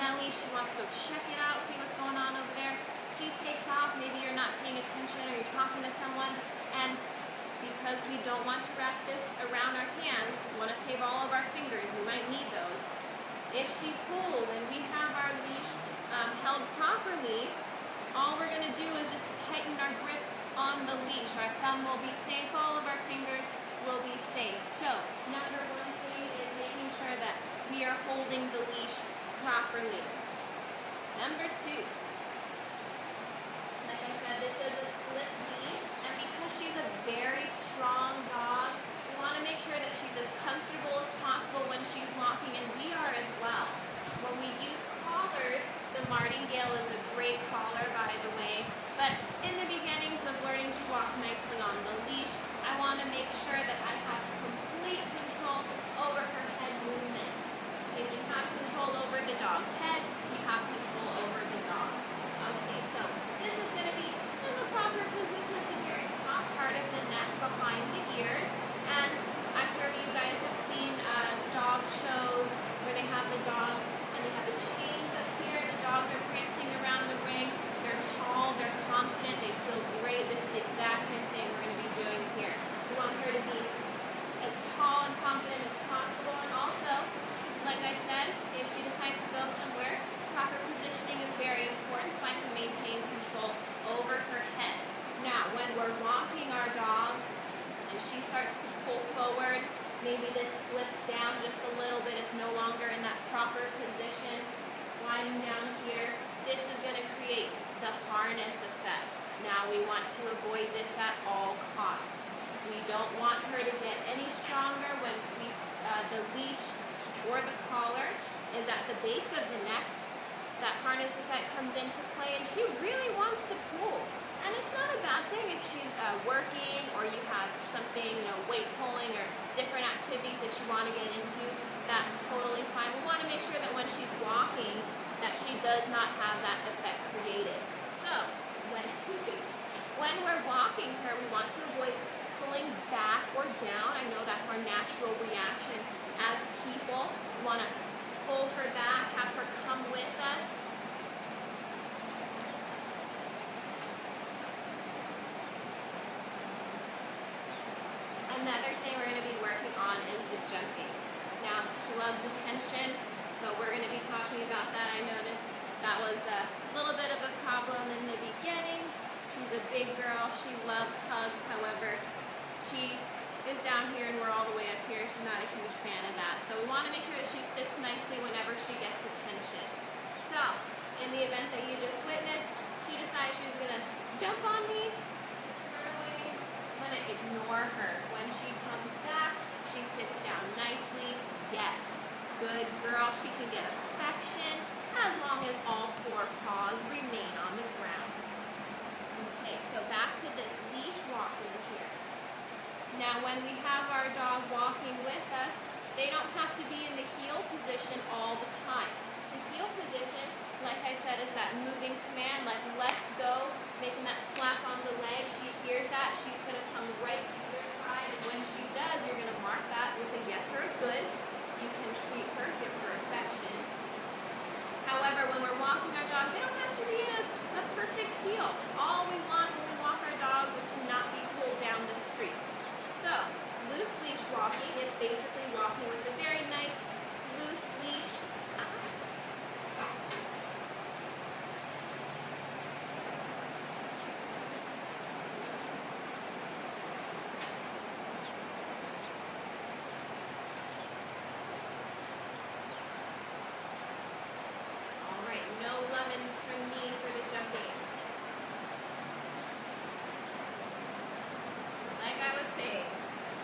smelly. She wants to go check it out, see what's going on over there. She takes off. Maybe you're not paying attention or you're talking to someone, and because we don't want to wrap this around our hands, we want to save all of our fingers. We might need those. If she pulls and we have our leash held properly, all we're going to do is just tighten our grip on the leash. Our thumb will be safe. All of our fingers will be safe. So, number one thing is making sure that we are holding the leash properly. Number two, like I said, this is a slip lead, and because she's a very strong dog, we want to make sure that she's as comfortable as possible when she's walking, and we are as well. When we use collars, the Martingale is a great collar, by the way, but in the beginnings of learning to walk nicely on the leash, I want to make sure that I have complete control over her head movements. If you have control over the dog's head, you have control over the dog. Okay, so this is going to be in the proper position at the very top part of the neck behind the ears. And I'm sure you guys have seen dog shows where they have the dogs and they have the chains up here. The dogs are prancing around the ring. They're tall, they're confident, they feel great. This is the exact same thing we're going to be doing here. We want her to be as tall and confident as possible, and also, like I said, if she decides to go somewhere, proper positioning is very important so I can maintain control over her head. Now, when we're walking our dogs and she starts to pull forward, maybe this slips down just a little bit, it's no longer in that proper position, sliding down here, this is going to create the harness effect. Now, we want to avoid this at all costs. We don't want her to get any stronger when the leash or the collar is at the base of the neck. That harness effect comes into play, and she really wants to pull. And it's not a bad thing if she's working or you have something, weight pulling or different activities that you want to get into. That's totally fine. We want to make sure that when she's walking, that she does not have that effect created. So, when we're walking her, we want to avoid pulling back or down. I know that's our natural reaction as people. We want to pull her back, have her come with us. Another thing we're going to be working on is the jumping. Now, she loves attention, so we're going to be talking about that. I noticed that was a little bit of a problem in the beginning. She's a big girl. She loves hugs. However, she is down here and we're all the way up here. She's not a huge fan of that. So we want to make sure that she sits nicely whenever she gets attention. So, in the event that you just witnessed, she decided she was going to jump on me, turn away. I'm going to ignore her. When she comes back, she sits down nicely. Yes, good girl. She can get affection as long as all four paws remain on the ground. Okay, so back to this leash walking here. Now, when we have our dog walking with us, they don't have to be in the heel position all the time. The heel position, like I said, is that moving command, like let's go, making that slap on the leg. She hears that, she's going to come right to your side, and when she does, you're going to mark that with a yes or a good. You can treat her, give her affection. However, when we're walking our dog, they don't have to be in a perfect heel. All we want when we walk our dogs is to not be pulled down the street. So, loose leash walking is basically walking with a very nice loose leash. Alright, no lemons from me for the jumping. Like I was saying,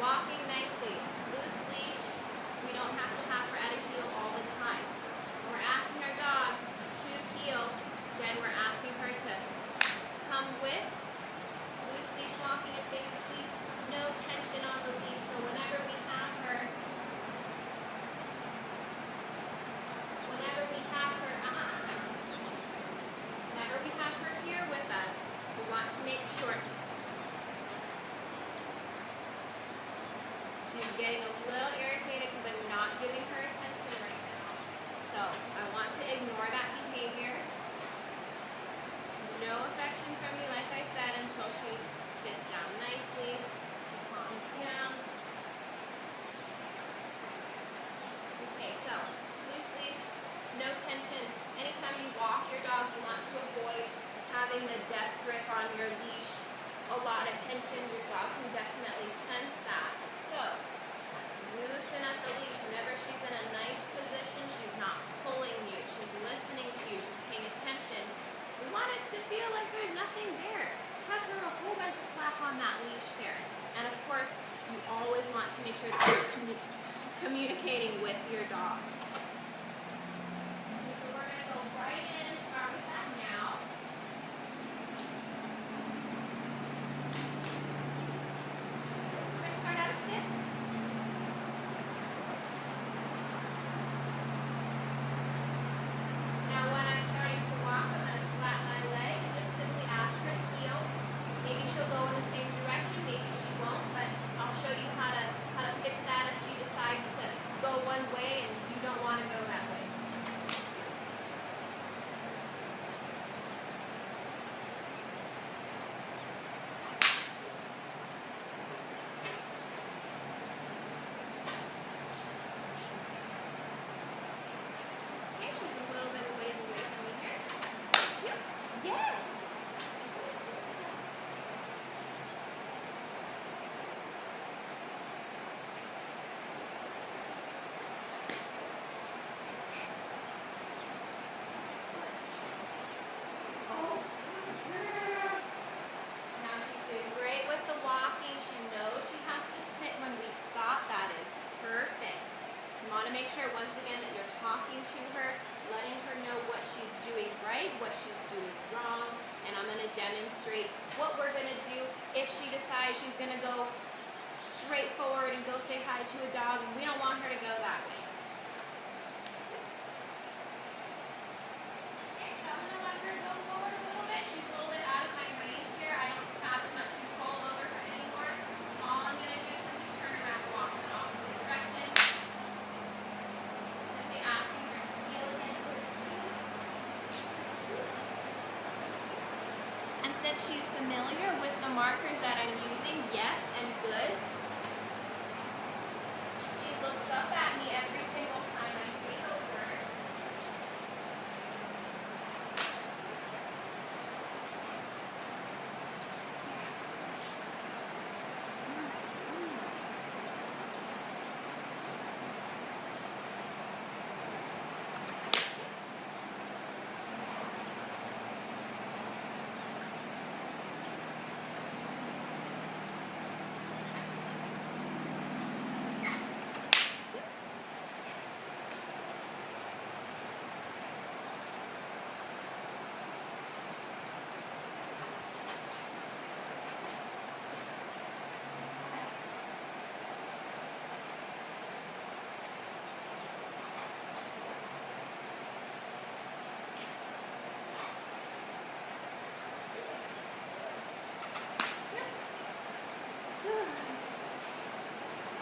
walking nicely, loose leash, we don't have to have her at a heel all the time. having the death grip on your leash, a lot of tension, your dog can definitely sense that. So, loosen up the leash. Whenever she's in a nice position, she's not pulling you, she's listening to you, she's paying attention. We want it to feel like there's nothing there. Cut her a whole bunch of slack on that leash there. And of course, you always want to make sure that you're communicating with your dog. So we're going to go right in and start with that now. So we're going to start out a sit. Now when I'm starting to walk, I'm going to slap my leg and just simply ask her to heel. Maybe she'll go in the same direction, maybe she won't, but I'll show you how to fix that if she decides to go one way and you don't want to go that way. Okay, she's a little bit of ways away from me here. Yep. Yes! Make sure once again that you're talking to her, letting her know what she's doing right, what she's doing wrong, and I'm going to demonstrate what we're going to do if she decides she's going to go straight forward and go say hi to a dog, and we don't want her to go that way. Okay, so I'm going to let her go forward a little bit. She's a little bit out of my range here. I don't have as much control over her anymore. All I'm going to do is simply turn around and walk in the opposite direction. Asking her to heel again. And since she's familiar with the markers that I'm using, yes and good, she looks up at me every single time I say those words.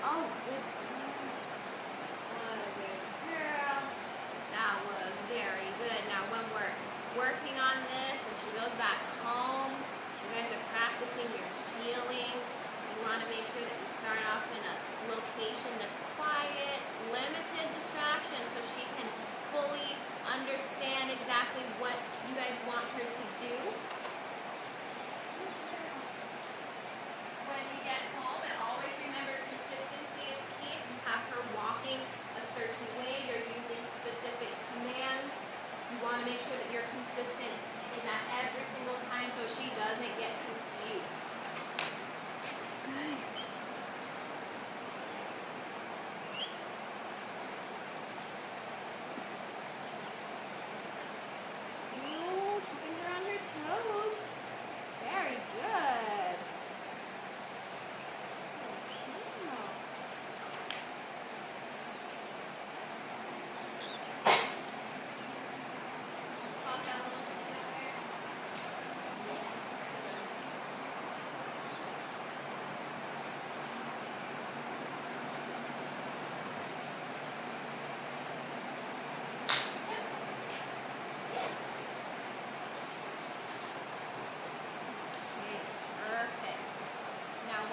Oh, good girl. What a good girl. That was very good. Now when we're working on this, when she goes back home, you guys are practicing your healing. You want to make sure that you start off in a location that's quiet, limited distraction, so she can fully understand exactly what you guys want her to do. When you get home, and always remember consistency is key. If you have her walking a certain way, you're using specific commands. You want to make sure that you're consistent in that every single time so she doesn't get confused. That's good. Oh, keeping her on her toes. Very good.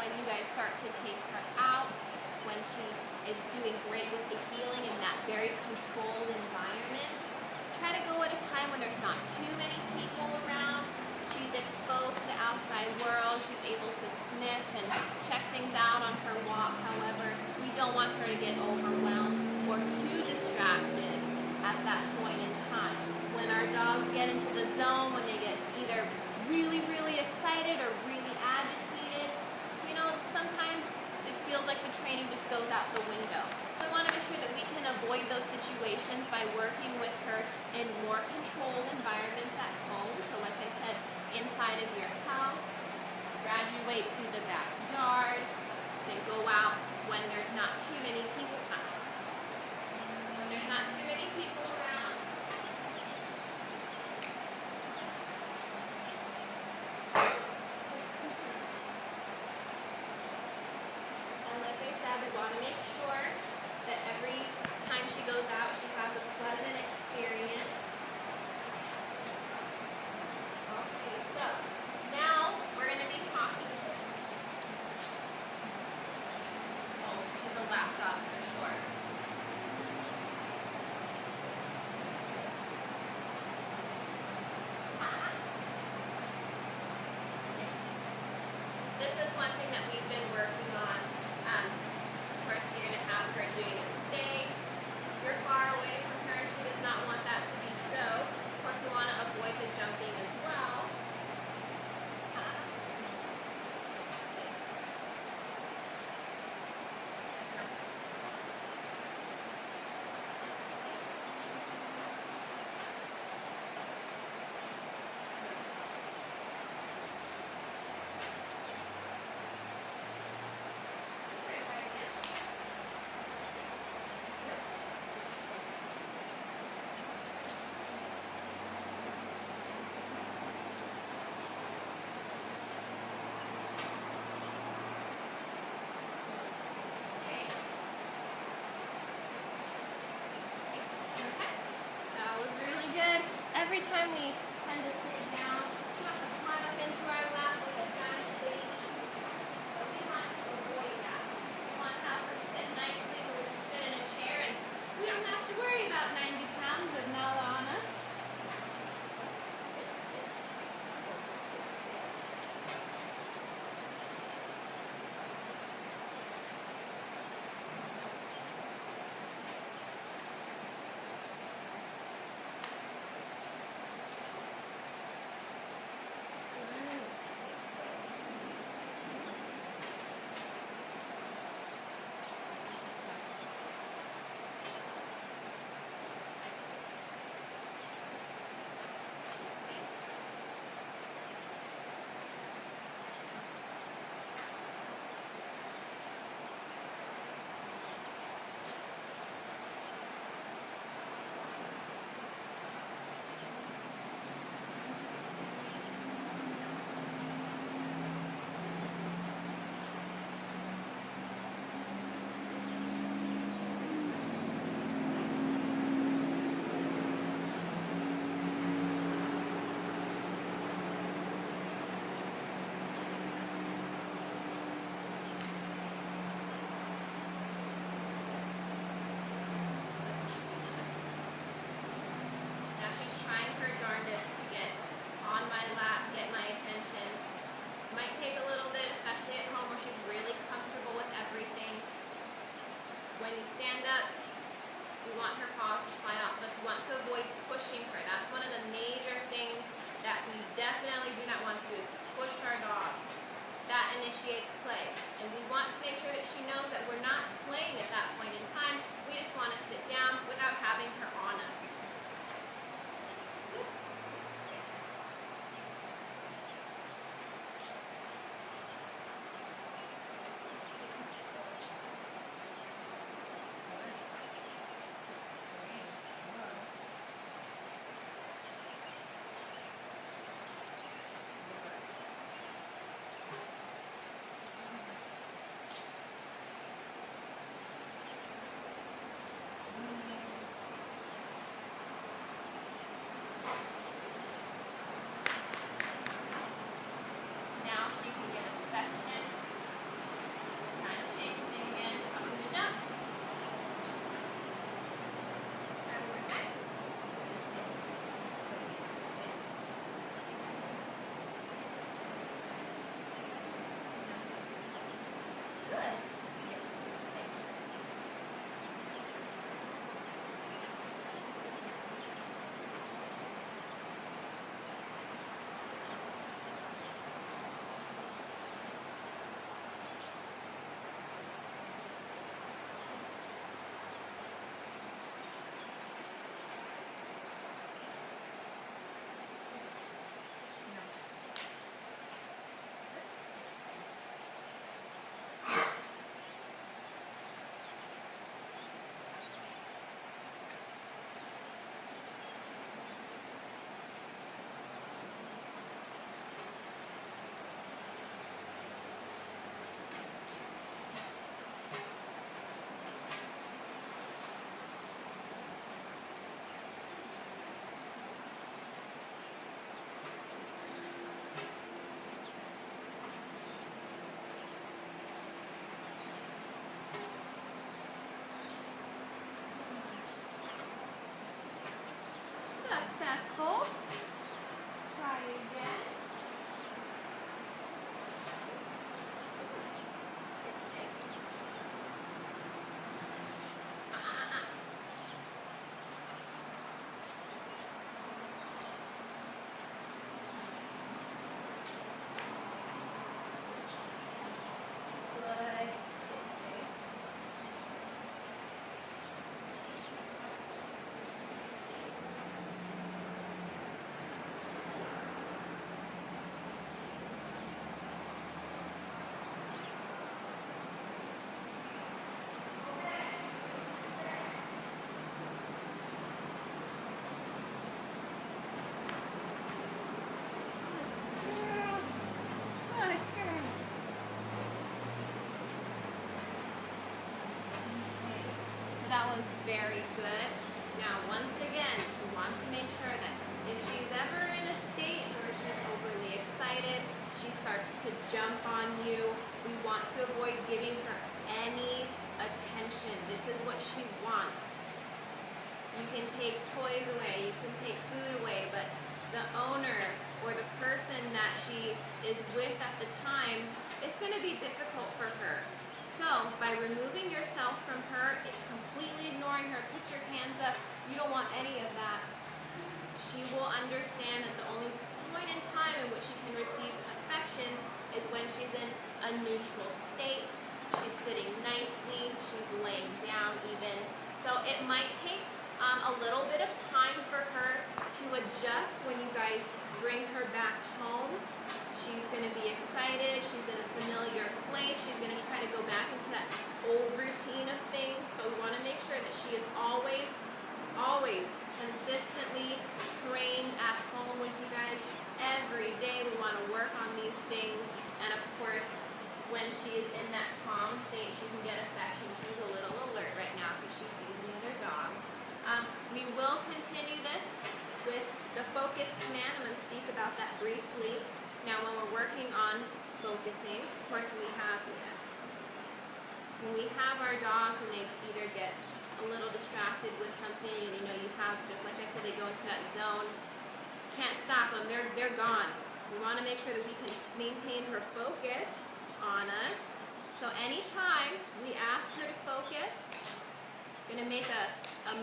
You guys start to take her out when she is doing great with the healing in that very controlled environment. Try to go at a time when there's not too many people around. She get into the zone, when they get either really, really excited or really agitated. You know, sometimes it feels like the training just goes out the window. So I want to make sure that we can avoid those situations by working with her in more controlled environments at home. So like I said, inside of your house, graduate to the backyard, then go out when there's not too many people around. When there's not too many people around. And like I said, we want to make sure that every time she goes out, she has a pleasant experience. Okay, so now we're going to be talking. Oh, she's a lapdog for sure. This is one thing that we've been working on. Of course, you're going to have her doing a stay. You're far away from her. She does not want that to be so. Of course, we want to avoid the jumping as well. Every time we tend to sit down, we want to climb up into our laps like a giant baby. But we want to avoid that. We want to have her sit nicely where we can sit in a chair and we don't have to worry about 90 pounds of Nahla on us. unsuccessful. Try again. Sit still. Good. Sit still. Good girl. So that was very good. Now, once again, we want to make sure that if she's ever in a state where she's overly excited, she starts to jump on you, we want to avoid giving her any attention. This is what she wants. You can take toys away, you can take food away, but the owner or the person that she is with at the time, it's going to be difficult for her. So, by removing yourself from her, completely ignoring her, put your hands up, you don't want any of that. She will understand that the only point in time in which she can receive affection is when she's in a neutral state. She's sitting nicely, she's laying down even. So it might take a little bit of time for her to adjust when you guys bring her back home. She's going to be excited, she's in a familiar place, she's going to try to go back into that old routine of things, but we want to make sure that she is always consistently trained at home with you guys. Every day we want to work on these things, and of course when she is in that calm state she can get affection. She's a little alert right now because she sees another dog. We will continue this with the focus command. I'm going to speak about that briefly. Now when we're working on focusing, of course when we have our dogs and they either get a little distracted with something, and you have, just like I said, they go into that zone, can't stop them, they're gone. We want to make sure that we can maintain her focus on us. So anytime we ask her to focus, we're going to make a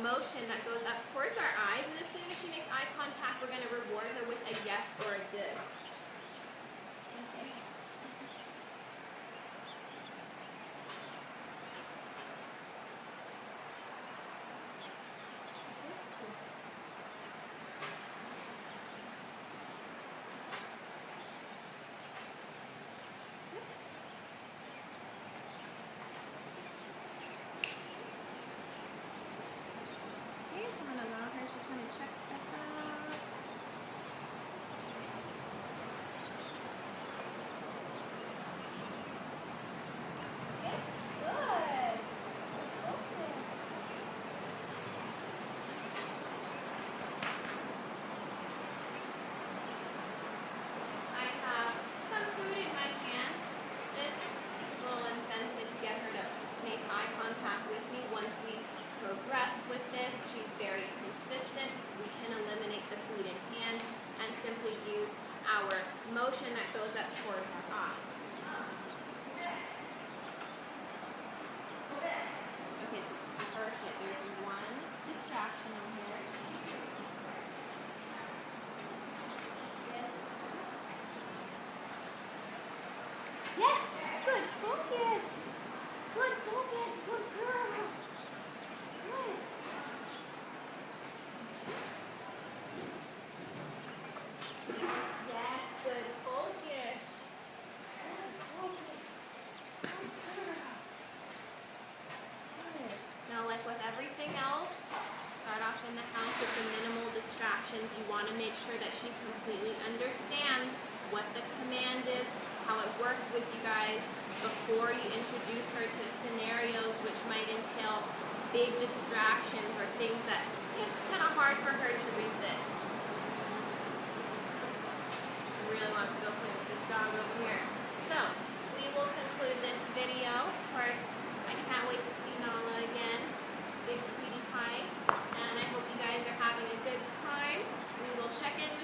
motion that goes up towards our eyes, and as soon as she makes eye contact, we're going to reward her with a yes or a good. Okay. So I'm going to allow her to kind of check stuff out. Yes, good. Focus. I have some food in my hand. This is a little incentive to get her to make eye contact with me. Once we progress with this, she's very consistent. We can eliminate the food in hand and simply use our motion that goes up towards our eyes. Okay, this is perfect. There's one distraction in here. Yes. Yes, good focus. Good focus, good girl. Good. Yes, good focus. Good focus. Good girl. Good. Now, like with everything else, start off in the house with the minimal distractions. You want to make sure that she completely understands what the command is, how it works with you guys before you introduce her to scenarios which might entail big distractions or things that is kind of hard for her to resist. She really wants to go play with this dog over here. So, we will conclude this video. Of course, I can't wait to see Nahla again. Big sweetie pie. And I hope you guys are having a good time. check in with